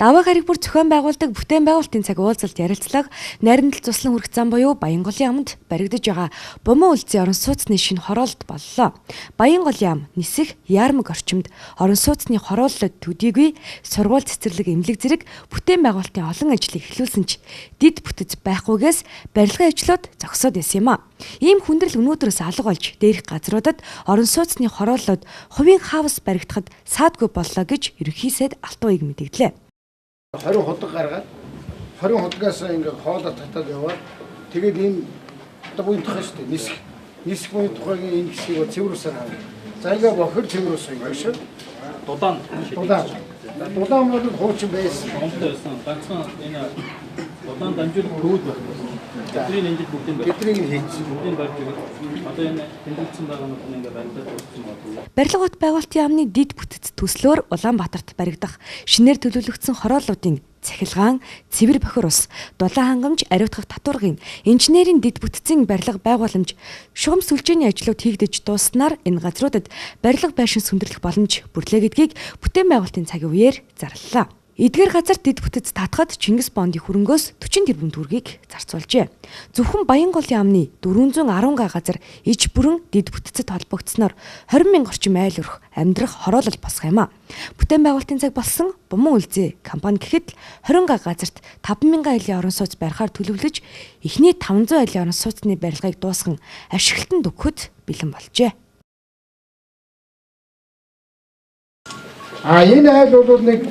Даваа гариг бүр зохион байгуулдаг бүтээн байгуулалтын цаг уулзалт ярилцлага найрамдал цуслан хүрэх зам буюу Баянголын амд баригдаж байгаа Бомон үлзий орон сууцны шинэ хороолт боллоо. Баянголын ам нисэх яармаг орчимд орон сууцны хорооллоод төдийгүй сургууль цэцэрлэг эмнэлэг зэрэг бүтээн байгуулалтын олон ажлыг эхлүүлсэн ч дид бүтэц байхгүйгээс барилгын ажлууд зогсоод байсан юм а. Ийм хүндрэл өнөөдрөөс алга болж дээрх газруудад орон сууцны хорооллоод хувийн хаус баригдахад саадгүй боллоо гэж ерөнхий сайд Алтан ууг мэдээллээ. 20 худаг гаргаад 20 худагаас ингээд хоолой татаад яваад тэгээд энэ одоо буйн тухай шүү дээ. Нисэх буйн тухайгийн энэ хэсгийг цэврүүсээр хаа. За ингээд бохир цэврүүсэн юм шүү. Дулаан бол хуучин байсан. Ганцхан энэ дулаан дамжуул хөөд байна. Тэдний энэ бүгдийн тэднийг хийсэн. Бүгдийн барьж байгаа. Одоо энэ тэмдэглэсэн байгаа нь ингээд барилдаад болсон байна. Барилгын байгуулалтын амны дид бүтэц төслөөр Улаанбаатарт баригдах шинээр төлөвлөгдсөн хорооллуудын цахилгаан, цэвэр бохир ус, дулаан хангамж, ариутгах татваргын, инженерийн дид бүтцийн барилга байгууламж, шугам сүлжээний ажлууд хийгдэж дусснаар энэ газруудад барилга байшин сүндэрлэх боломж бүрлээ гэдгийг бүтээн байгуулалтын цагийн үеэр зарлалаа. Эдгээр газар дид бүтэц татахад Чингис Бондын хөрөнгөөс 40 тэрбум төгрөгийг зарцуулжээ. Зөвхөн Баянголын амны 410 га газар иж бүрэн дид бүтэцэд холбогдсноор 20 мянга орчим айл өрх амьдрах хороолол босгох юм а. Бүтээн байгуулалтын цаг болсон Бомон үлзий компани гэхэд 20 га газарт 5,000 айлын орон сууц барихаар төлөвлөж эхний 500 айлын орон сууцны барилгыг дуусган ашиглалтанд өгөхөд бэлэн болжээ. Энэ айл бол нэг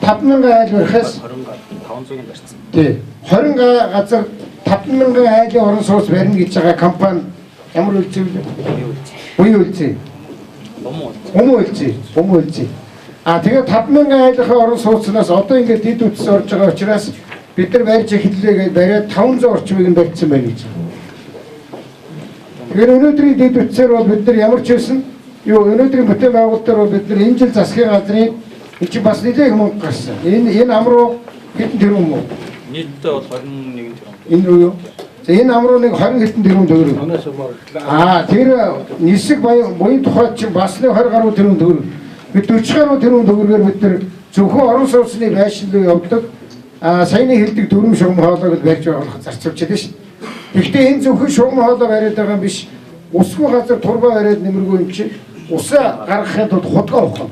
5,000 айл барихаас 500-ыг барьсан. Тий. 20 газар 5,000 айлын орон сууц барина гэж байгаа компани ямар үлзий вэ? Буян үлзий. Бомон үлзий. Тэгээд 5,000 айлынхаа орон сууцнаас одоо ингээд дид үтс орж байгаа учраас бид нар барьж эхэллээ гэж бариад 500 орчмыг нь барьсан байна гэж. Тэгэхээр өнөөдрийн дид үтсээр бол бид нар ямар ч байсан өнөөдрийн бүтээн байгуулалтаар бол бид нар энэ жил засгийн газрын чи бас нэлээд мөнгө гарсан. Энэ ам руу хэдэн тэрбум уу? Нийтдээ бол 21 тэрбум. Энэ руу юу? За энэ ам руу нэг 20 хэдэн тэрбум төгрөг. Тэр нисэх буян тухайд чинь бас нэг 20 гаруй тэрбум төгрөг. Бид 40 гаруй тэрбум төгрөгөөр бид нар зөвхөн орон сууцны байшин руу явдаг. Саяны хэлдэг дөрвөн шугам хоолойг барьж байгуулах зарцуулж байна шүү. Гэхдээ энэ зөвхөн шугам хоолой бариад байгаа юм биш. Усгүй газар турбаа бариад нэмэргүй юм чи усаа гаргахын тулд худгаа ухах.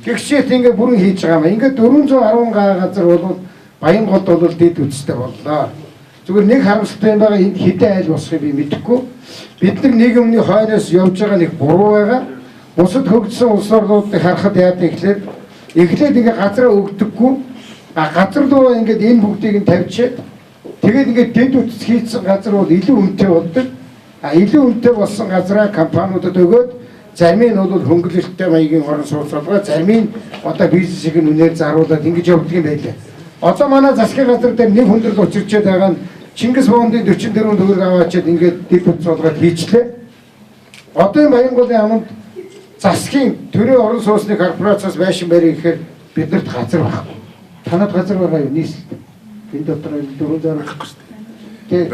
Тэгшээд ингээд бүрэн хийж байгаа юм. Ингээд 410 га газар бол Баянголд бол дид үстэй боллоо. Зүгээр нэг харамсалтай юм байгаа энэ хэдэн айл босхийг би мэдэхгүй. Бид нар нийгэмний хойноос явж байгаа нэг буруу байгаа. Бусад хөгжсөн улс орнуудыг харахад яадаг гэхлээр эхлээд ингээд газараа өгдөггүй. Газар руу ингээд энэ бүгдийг нь тавьчихээд тэгээд ингээд дид үтс хийсэн газар бол илүү үнэтэй болдог. Илүү үнэтэй болсон газараа компаниудад өгөөд зарим нь бол хөнгөлөлттэй маягийн орон сууц болгоо, зарим нь одоо бизнесийг нь үнээр заруулаад ингэж явдаг юм байлаа. Одоо манай засгийн газар дээр нэг хүндрэл учирчээд байгаа нь Чингис Бондын 40 тэрбум төгрөг аваачаад ингээд дид бүтэц болгоод хийчлээ. Одоо энэ Баянголын аманд засгийн төрийн орон сууцны корпорациас байшин барих гэхээр биднэрт газар байхгүй. Танад газар байгаа юу? Нийслэл. Энэ дотор 400 авахгүй шүү дээ. Тэгээд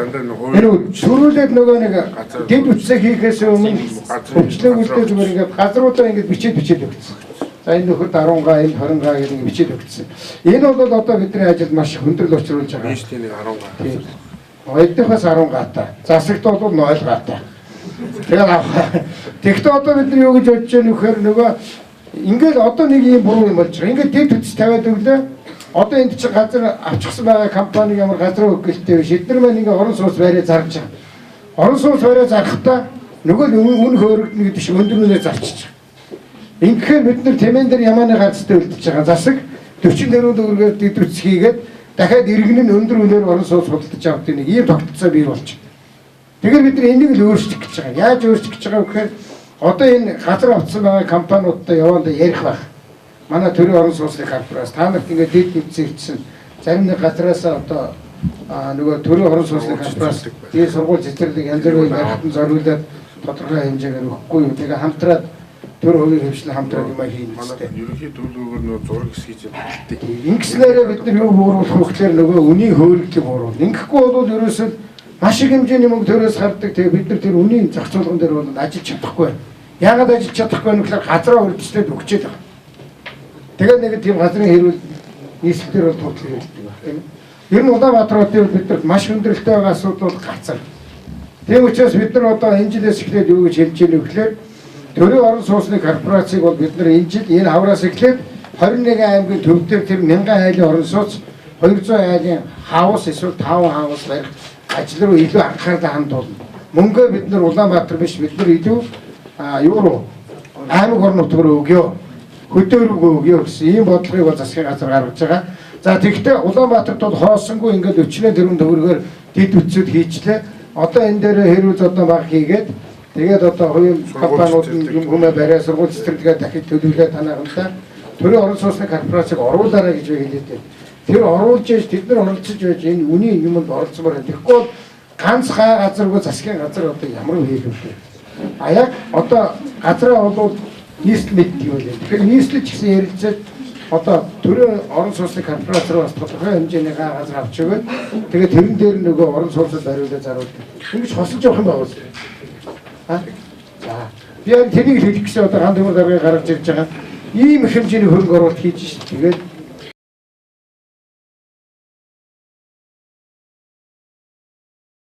шөрүүлээд нөгөө нэг дид үтсээ хийхээс өмнө хөгжлөө үлдээж зүгээр ингээд газруудаа ингээд бичээд өгсөн. За энэ нөхөд 10 га, энэ 20 га гэдэг бичээд өгсөн. Энэ бол одоо бидний ажилд маш хөндрөл учруулж байгаа. Нийслэлийн 10 га. Ойдохоос 10 гатаа. Засагт бол 0 гатаа. Тэгэхдээ одоо бид нар юу гэж бодож байгаа нөхөр нөгөө ингээд одоо нэг юм буруу юм болж байгаа. Ингээд дид үтс тавиад өглөө. Одоо энд чинь газар авчихсан байгаа компани ямар газар өгөлтэй биш. Эдгээр маань ингээ орон сууц бариад зарж байгаа. Орон сууц бариад зархтаа нөгөө үн хөөрөгдөн гэдэг шиг өндөрнөө зарчиж байгаа. Ингээд бид нар тэмээн дээр ямааны газартай үлдчихэж байгаа. Засаг 40 тэрбум төгрөгөөр дид үтс хийгээд дахиад иргэн нь өндөр үнээр орон сууц худалдаж авдаг нэг ийм тогтолцоо бий болж байгаа. Тэгэхээр бид нар энийг л өөрчлөх гэж байгаа. Яаж өөрчлөх гэж байгаа вэ гэхээр одоо энэ газар авсан байгаа компаниудтай яваад ярих байх. Манай төрийн орон сууцны корпорац та нарт ингээд дид бүтцээ ирсэн зарим нэг газараас одоо нөгөө төрийн орон сууцны корпорац ийм сургууль цэцэрлэг янз бүрийн барихтан зориулаад тодорхой хэмжээгээр өгөхгүй юу. Тэгээ хамтраад төр хувийн хөвчлэн хамтраад юм хийн гэдэг. Ерөнхий төлөвлөгөөр нөгөө зураг хэсгийж байдаг. Ингэснээрээ бид нар юу бууруулах вэ гэхээр нөгөө үнийн хөөргөлийг бууруул. Ингэхгүй бол ерөөсөө маш их хэмжээний мөнгө төрөөс гардаг. Тэгээ бид нар тэр үнийн зах зээлгэн дээр бол ажиллаж чадахгүй. Яагаад ажиллаж чадахгүй вэ гэхээр газраа өргөжлөд өгчээд байгаа. Тэгээд нэг тийм газрын хэрүүл нийслэлээр бол туудлага хийдэг байна. Тийм. Энэ Улаанбаатар хотын бид нар маш хүндрэлтэй байгаа асуудлууд гацар. Тийм учраас бид нар одоо энэ жилээс эхлээд юу гэж хэлж байгаа вэ гэхээр төрийн орон сууцны корпорацийг бол бид нар энэ жил энэ хавраас эхлээд 21 аймгийн төв дээр тэр 1000 айлын орон сууц 200 айлын хаус эсвэл 5 хаус барих ажил руу илүү анхаарлаа хандуулна. Мөнгөө бид нар Улаанбаатар биш бид нар илүү юу руу аймаг орон нутг руу өгөө. Хөдөр рүү өгөө гэсэн ийм бодлогыг бол засгийн газар гаргаж байгаа. За тэгэхдээ Улаанбаатарт бол хоосонгүй ингээд 40 тэрбум төгрөгөөр дэд үтсүүд хийчлээ. Одоо энэ дээр хэрүүл одоо баг хийгээд тэгээд одоо хувийн компаниуд юм хүмүүс барай сургууль цэцэрлэгээ дахиж төлөвлөлөө танаахтаа төрийн орон сууцны корпорацийг оруулаарай гэж хэлээд байна. Тэр оруулж ээж тэд нар оролцож байж энэ үнийн юмд оролцмоор байна. Тэгэхгүй бол ганц хаа газаргүй засгийн газар одоо ямар хийх вэ? Яг одоо газраа болоод нийслэл мэддэг юм байна. Тэгэхээр нийслэл ч гэсэн ярилцаж одоо төрийн орон сууцны корпорац руу бас тодорхой хэмжээний газар авч өгөөд тэгээд тэрэн дээр нөгөө орон сууцад бариулаа заруулдаг. Ингэж хосолж явах юм байна. За би яг тэрийг хэлэх гэсэн одоо хан төмөр даргыг гаргаж ирж байгаа. Ийм их хэмжээний хөрөнгө оруулалт хийж шээ. Тэгээд